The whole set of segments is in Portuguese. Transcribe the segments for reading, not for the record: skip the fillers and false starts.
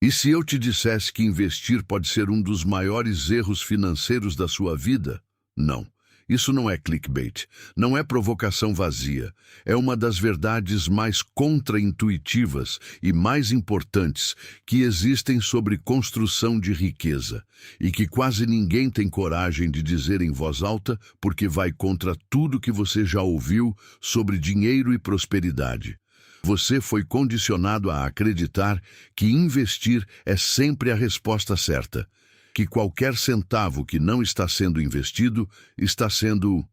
E se eu te dissesse que investir pode ser um dos maiores erros financeiros da sua vida? Não. Isso não é clickbait, não é provocação vazia. É uma das verdades mais contraintuitivas e mais importantes que existem sobre construção de riqueza e que quase ninguém tem coragem de dizer em voz alta porque vai contra tudo que você já ouviu sobre dinheiro e prosperidade. Você foi condicionado a acreditar que investir é sempre a resposta certa, que qualquer centavo que não está sendo investido está sendo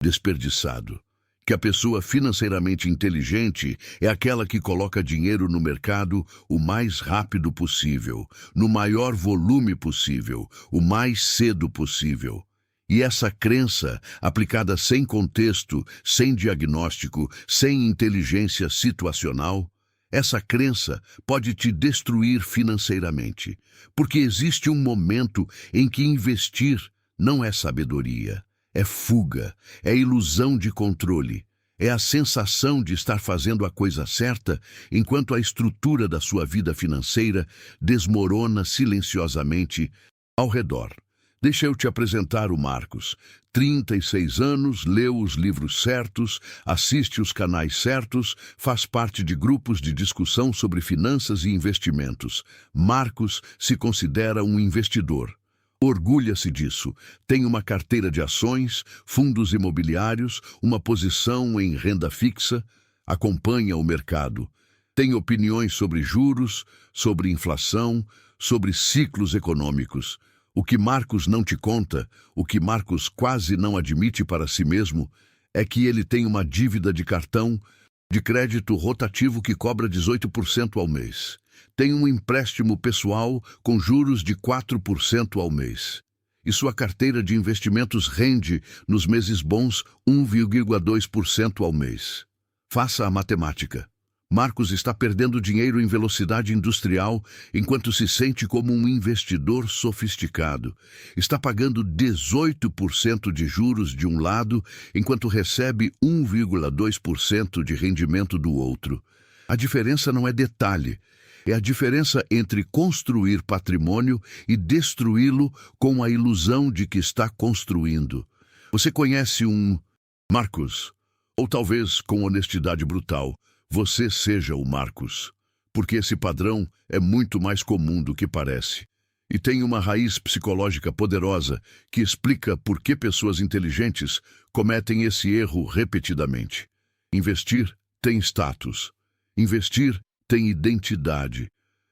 desperdiçado, que a pessoa financeiramente inteligente é aquela que coloca dinheiro no mercado o mais rápido possível, no maior volume possível, o mais cedo possível. E essa crença, aplicada sem contexto, sem diagnóstico, sem inteligência situacional, essa crença pode te destruir financeiramente, porque existe um momento em que investir não é sabedoria, é fuga, é ilusão de controle, é a sensação de estar fazendo a coisa certa enquanto a estrutura da sua vida financeira desmorona silenciosamente ao redor. Deixa eu te apresentar o Marcos. 36 anos, leu os livros certos, assiste os canais certos, faz parte de grupos de discussão sobre finanças e investimentos. Marcos se considera um investidor. Orgulha-se disso. Tem uma carteira de ações, fundos imobiliários, uma posição em renda fixa, acompanha o mercado. Tem opiniões sobre juros, sobre inflação, sobre ciclos econômicos. O que Marcos não te conta, o que Marcos quase não admite para si mesmo, é que ele tem uma dívida de cartão de crédito rotativo que cobra 18% ao mês. Tem um empréstimo pessoal com juros de 4% ao mês. E sua carteira de investimentos rende, nos meses bons, 1,2% ao mês. Faça a matemática. Marcos está perdendo dinheiro em velocidade industrial enquanto se sente como um investidor sofisticado. Está pagando 18% de juros de um lado enquanto recebe 1,2% de rendimento do outro. A diferença não é detalhe, é a diferença entre construir patrimônio e destruí-lo com a ilusão de que está construindo. Você conhece um Marcos? Ou talvez, com honestidade brutal, você seja o Marcos, porque esse padrão é muito mais comum do que parece. E tem uma raiz psicológica poderosa que explica por que pessoas inteligentes cometem esse erro repetidamente. Investir tem status. Investir tem identidade.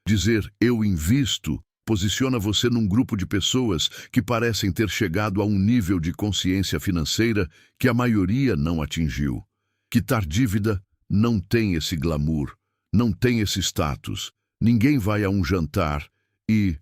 Dizer "eu invisto" posiciona você num grupo de pessoas que parecem ter chegado a um nível de consciência financeira que a maioria não atingiu. Quitar dívida não tem esse glamour, não tem esse status. Ninguém vai a um jantar e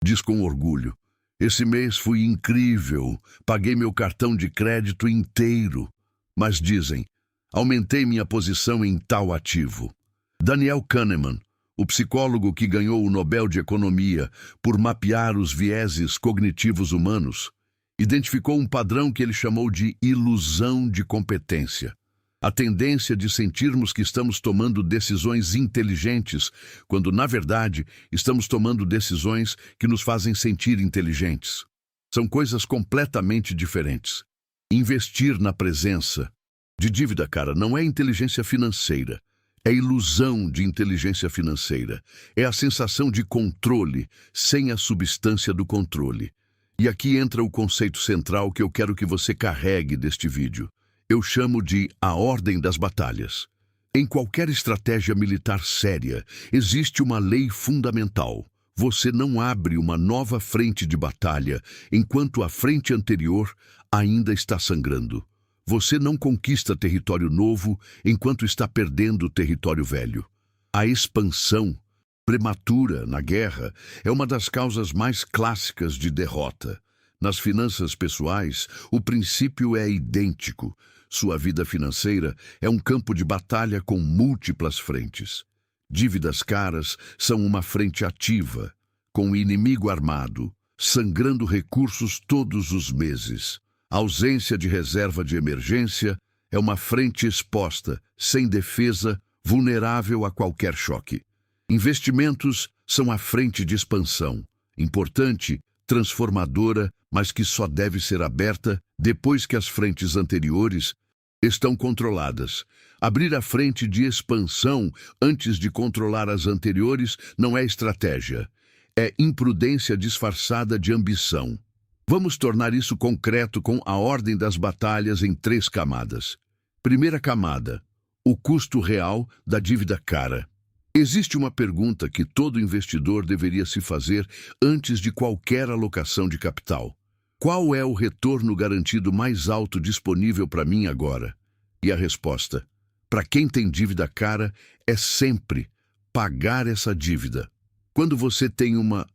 diz com orgulho: "Esse mês foi incrível, paguei meu cartão de crédito inteiro." Mas dizem: "Aumentei minha posição em tal ativo." Daniel Kahneman, o psicólogo que ganhou o Nobel de Economia por mapear os vieses cognitivos humanos, identificou um padrão que ele chamou de ilusão de competência. A tendência de sentirmos que estamos tomando decisões inteligentes, quando, na verdade, estamos tomando decisões que nos fazem sentir inteligentes. São coisas completamente diferentes. Investir na presença de dívida, cara, não é inteligência financeira. É ilusão de inteligência financeira. É a sensação de controle sem a substância do controle. E aqui entra o conceito central que eu quero que você carregue deste vídeo. Eu chamo de a ordem das batalhas. Em qualquer estratégia militar séria, existe uma lei fundamental. Você não abre uma nova frente de batalha enquanto a frente anterior ainda está sangrando. Você não conquista território novo enquanto está perdendo território velho. A expansão prematura na guerra é uma das causas mais clássicas de derrota. Nas finanças pessoais, o princípio é idêntico. Sua vida financeira é um campo de batalha com múltiplas frentes. Dívidas caras são uma frente ativa, com o inimigo armado, sangrando recursos todos os meses. A ausência de reserva de emergência é uma frente exposta, sem defesa, vulnerável a qualquer choque. Investimentos são a frente de expansão, importante, transformadora, mas que só deve ser aberta depois que as frentes anteriores estão controladas. Abrir a frente de expansão antes de controlar as anteriores não é estratégia. É imprudência disfarçada de ambição. Vamos tornar isso concreto com a ordem das batalhas em 3 camadas. Primeira camada: o custo real da dívida cara. Existe uma pergunta que todo investidor deveria se fazer antes de qualquer alocação de capital. Qual é o retorno garantido mais alto disponível para mim agora? E a resposta, para quem tem dívida cara, é sempre pagar essa dívida. Quando você tem uma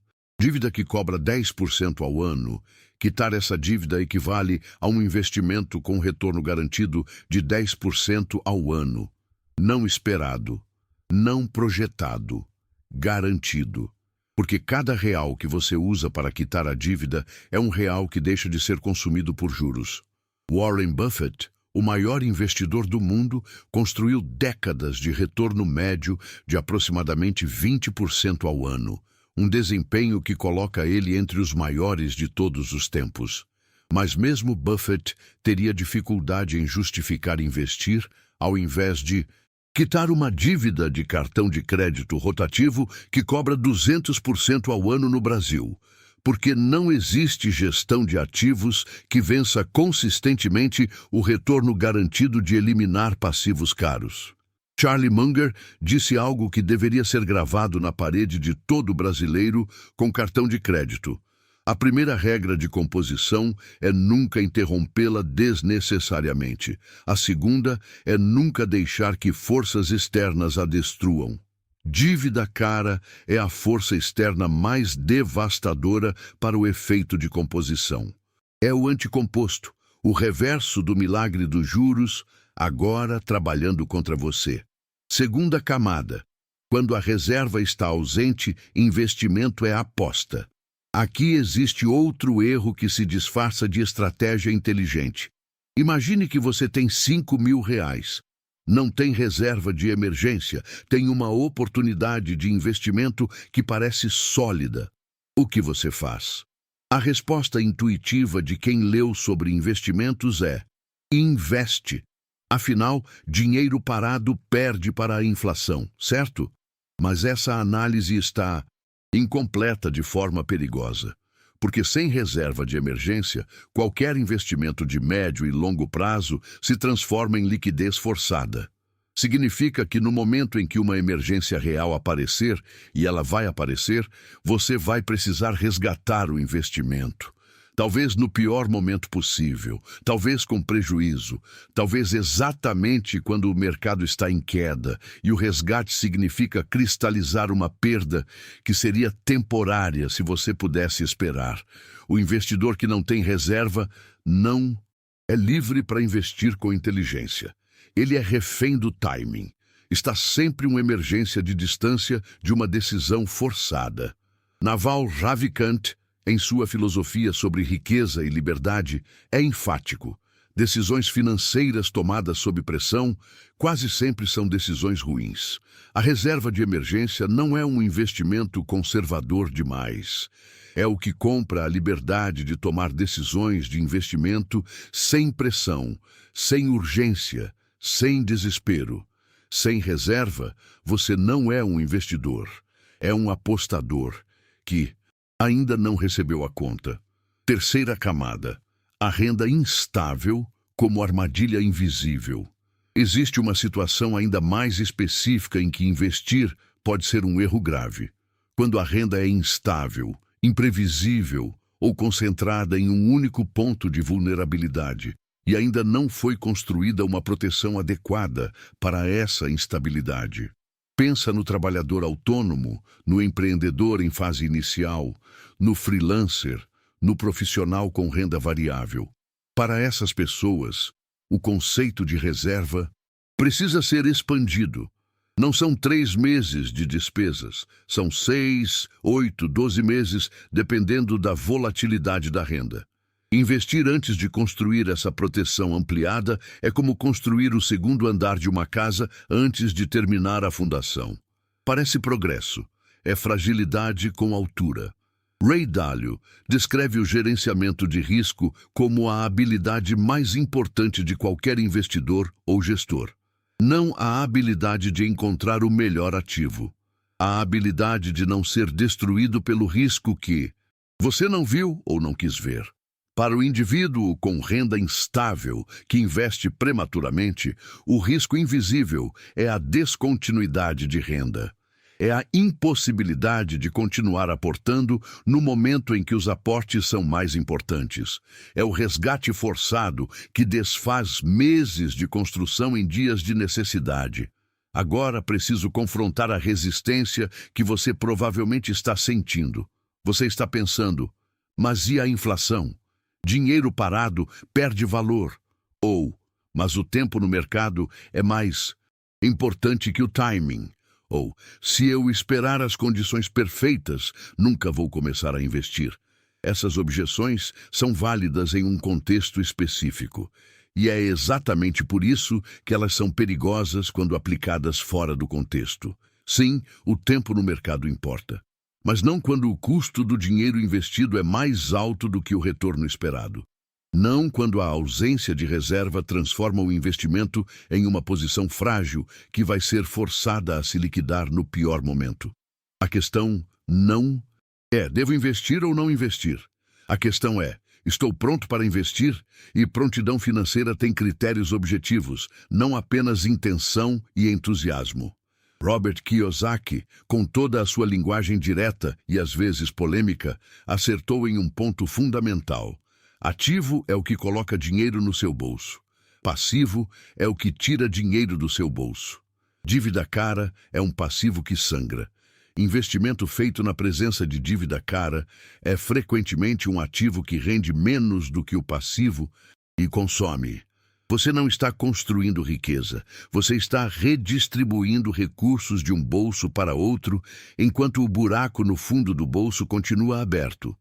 dívida que cobra 10% ao ano, quitar essa dívida equivale a um investimento com retorno garantido de 10% ao ano. Não esperado, não projetado, garantido. Porque cada real que você usa para quitar a dívida é um real que deixa de ser consumido por juros. Warren Buffett, o maior investidor do mundo, construiu décadas de retorno médio de aproximadamente 20% ao ano, um desempenho que coloca ele entre os maiores de todos os tempos. Mas mesmo Buffett teria dificuldade em justificar investir ao invés de quitar uma dívida de cartão de crédito rotativo que cobra 200% ao ano no Brasil, porque não existe gestão de ativos que vença consistentemente o retorno garantido de eliminar passivos caros. Charlie Munger disse algo que deveria ser gravado na parede de todo brasileiro com cartão de crédito. A primeira regra de composição é nunca interrompê-la desnecessariamente. A segunda é nunca deixar que forças externas a destruam. Dívida cara é a força externa mais devastadora para o efeito de composição. É o anticomposto, o reverso do milagre dos juros, agora trabalhando contra você. Segunda camada. Quando a reserva está ausente, investimento é aposta. Aqui existe outro erro que se disfarça de estratégia inteligente. Imagine que você tem R$ 5.000. Não tem reserva de emergência, tem uma oportunidade de investimento que parece sólida. O que você faz? A resposta intuitiva de quem leu sobre investimentos é: investe. Afinal, dinheiro parado perde para a inflação, certo? Mas essa análise está incompleta de forma perigosa, porque sem reserva de emergência, qualquer investimento de médio e longo prazo se transforma em liquidez forçada. Significa que no momento em que uma emergência real aparecer, e ela vai aparecer, você vai precisar resgatar o investimento. Talvez no pior momento possível, talvez com prejuízo, talvez exatamente quando o mercado está em queda e o resgate significa cristalizar uma perda que seria temporária se você pudesse esperar. O investidor que não tem reserva não é livre para investir com inteligência. Ele é refém do timing. Está sempre uma emergência de distância de uma decisão forçada. Naval Ravikant, em sua filosofia sobre riqueza e liberdade, é enfático. Decisões financeiras tomadas sob pressão quase sempre são decisões ruins. A reserva de emergência não é um investimento conservador demais. É o que compra a liberdade de tomar decisões de investimento sem pressão, sem urgência, sem desespero. Sem reserva, você não é um investidor. É um apostador que ainda não recebeu a conta. Terceira camada. A renda instável como armadilha invisível. Existe uma situação ainda mais específica em que investir pode ser um erro grave. Quando a renda é instável, imprevisível ou concentrada em um único ponto de vulnerabilidade e ainda não foi construída uma proteção adequada para essa instabilidade. Pensa no trabalhador autônomo, no empreendedor em fase inicial, no freelancer, no profissional com renda variável. Para essas pessoas, o conceito de reserva precisa ser expandido. Não são 3 meses de despesas, são 6, 8, 12 meses, dependendo da volatilidade da renda. Investir antes de construir essa proteção ampliada é como construir o segundo andar de uma casa antes de terminar a fundação. Parece progresso. é fragilidade com altura. Ray Dalio descreve o gerenciamento de risco como a habilidade mais importante de qualquer investidor ou gestor. Não a habilidade de encontrar o melhor ativo. A habilidade de não ser destruído pelo risco que você não viu ou não quis ver. Para o indivíduo com renda instável que investe prematuramente, o risco invisível é a descontinuidade de renda. É a impossibilidade de continuar aportando no momento em que os aportes são mais importantes. É o resgate forçado que desfaz meses de construção em dias de necessidade. Agora preciso confrontar a resistência que você provavelmente está sentindo. Você está pensando, mas e a inflação? Dinheiro parado perde valor. Ou, mas o tempo no mercado é mais importante que o timing. Ou, se eu esperar as condições perfeitas, nunca vou começar a investir. Essas objeções são válidas em um contexto específico. E é exatamente por isso que elas são perigosas quando aplicadas fora do contexto. Sim, o tempo no mercado importa. Mas não quando o custo do dinheiro investido é mais alto do que o retorno esperado. Não quando a ausência de reserva transforma o investimento em uma posição frágil que vai ser forçada a se liquidar no pior momento. A questão não é, devo investir ou não investir? A questão é, estou pronto para investir? E prontidão financeira tem critérios objetivos, não apenas intenção e entusiasmo. Robert Kiyosaki, com toda a sua linguagem direta e às vezes polêmica, acertou em um ponto fundamental. Ativo é o que coloca dinheiro no seu bolso. Passivo é o que tira dinheiro do seu bolso. Dívida cara é um passivo que sangra. Investimento feito na presença de dívida cara é frequentemente um ativo que rende menos do que o passivo e consome. Você não está construindo riqueza, você está redistribuindo recursos de um bolso para outro, enquanto o buraco no fundo do bolso continua aberto.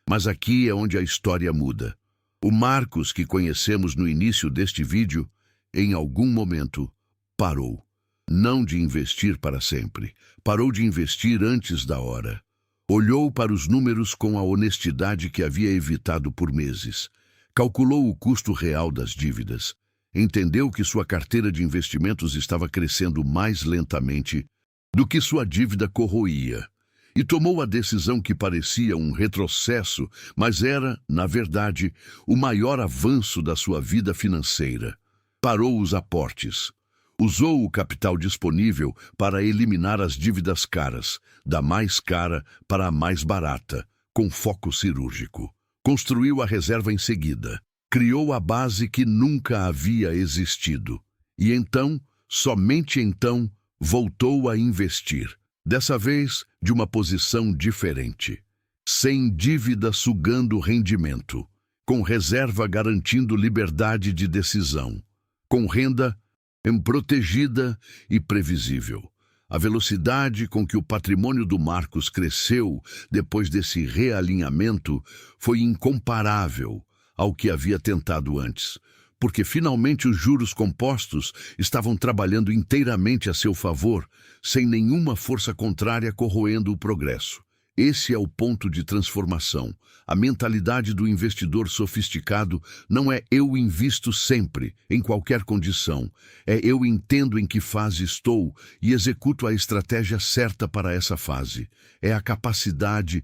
Mas aqui é onde a história muda. O Marcos que conhecemos no início deste vídeo, em algum momento, parou. Não de investir para sempre, parou de investir antes da hora. Olhou para os números com a honestidade que havia evitado por meses. Calculou o custo real das dívidas. Entendeu que sua carteira de investimentos estava crescendo mais lentamente do que sua dívida corroía. E tomou a decisão que parecia um retrocesso, mas era, na verdade, o maior avanço da sua vida financeira. Parou os aportes. Usou o capital disponível para eliminar as dívidas caras, da mais cara para a mais barata, com foco cirúrgico. Construiu a reserva em seguida. Criou a base que nunca havia existido. E então, somente então, voltou a investir. Dessa vez, de uma posição diferente. Sem dívida sugando rendimento. Com reserva garantindo liberdade de decisão. Com renda protegida e previsível. A velocidade com que o patrimônio do Marcos cresceu depois desse realinhamento foi incomparável ao que havia tentado antes, porque finalmente os juros compostos estavam trabalhando inteiramente a seu favor, sem nenhuma força contrária corroendo o progresso. Esse é o ponto de transformação. A mentalidade do investidor sofisticado não é eu invisto sempre, em qualquer condição. É eu entendo em que fase estou e executo a estratégia certa para essa fase. É a capacidade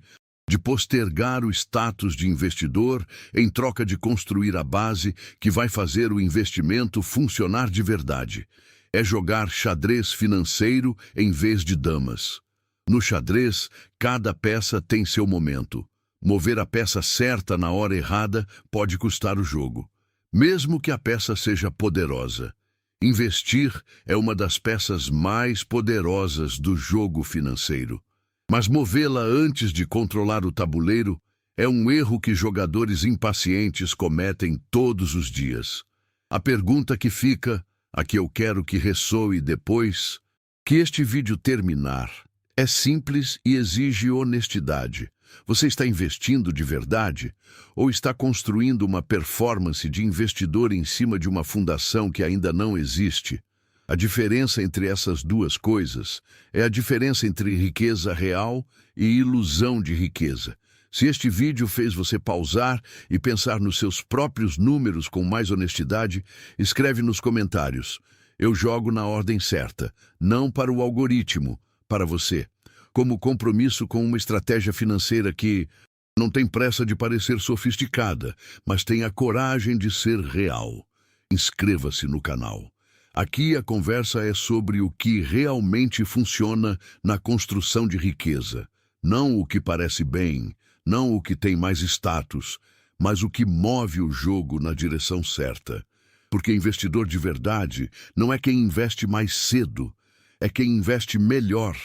de postergar o status de investidor em troca de construir a base que vai fazer o investimento funcionar de verdade. É jogar xadrez financeiro em vez de damas. No xadrez, cada peça tem seu momento. Mover a peça certa na hora errada pode custar o jogo, mesmo que a peça seja poderosa. Investir é uma das peças mais poderosas do jogo financeiro. Mas movê-la antes de controlar o tabuleiro é um erro que jogadores impacientes cometem todos os dias. A pergunta que fica, a que eu quero que ressoe depois que este vídeo terminar, é simples e exige honestidade. Você está investindo de verdade ou está construindo uma performance de investidor em cima de uma fundação que ainda não existe? A diferença entre essas duas coisas é a diferença entre riqueza real e ilusão de riqueza. Se este vídeo fez você pausar e pensar nos seus próprios números com mais honestidade, escreve nos comentários: eu jogo na ordem certa, não para o algoritmo, para você. Como compromisso com uma estratégia financeira que não tem pressa de parecer sofisticada, mas tem a coragem de ser real. Inscreva-se no canal. Aqui a conversa é sobre o que realmente funciona na construção de riqueza. Não o que parece bem, não o que tem mais status, mas o que move o jogo na direção certa. Porque investidor de verdade não é quem investe mais cedo, é quem investe melhor,